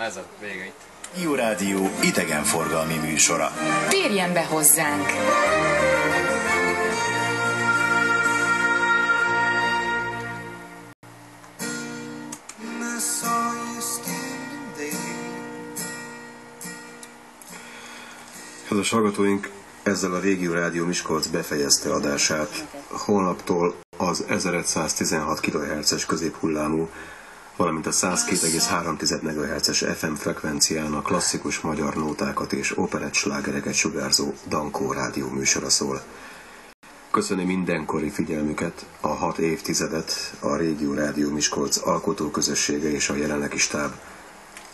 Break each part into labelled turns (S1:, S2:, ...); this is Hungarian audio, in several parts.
S1: ez a vége itt.
S2: Jó Rádió idegenforgalmi műsora.
S3: Térjen be hozzánk!
S4: Kedves hallgatóink, ezzel a Régió Rádió Miskolc befejezte adását. Holnaptól az 1116 kHz-es középhullámú, valamint a 102,3 MHz-es FM frekvencián a klasszikus magyar nótákat és operett slágereket sugárzó Dankó rádió műsora szól. Köszönöm mindenkori figyelmüket, a 6 évtizedet a Régió Rádió Miskolc alkotóközössége és a jelenlegi stáb: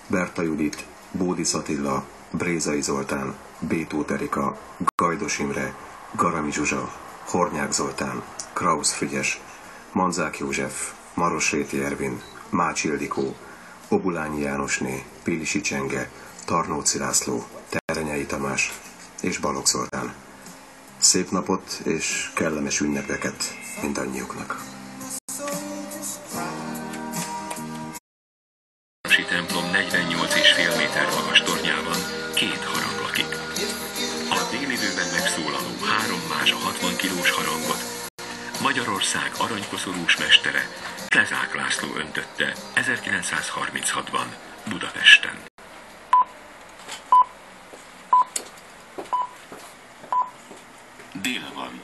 S4: Berta Judit, Bódis Attila, Brézai Zoltán, Bétót Erika, Gajdos Imre, Garami Zsuzsa, Hornyák Zoltán, Krausz Frigyes, Manzák József, Marosréti Ervin, Mács Ildikó, Obulányi Jánosné, Pilisi Csenge, Tarnóci László, Terenyei Tamás és Balogh Zoltán. Szép napot és kellemes ünnepeket mindannyiuknak!
S5: A templom 48,5 méter magas tornyában 2 harang lakik. A délidőben megszólaló 3 más 60 kilós harangot Magyarország aranykoszorús mestere, Klezák László öntötte 1936-ban Budapesten. Dél van.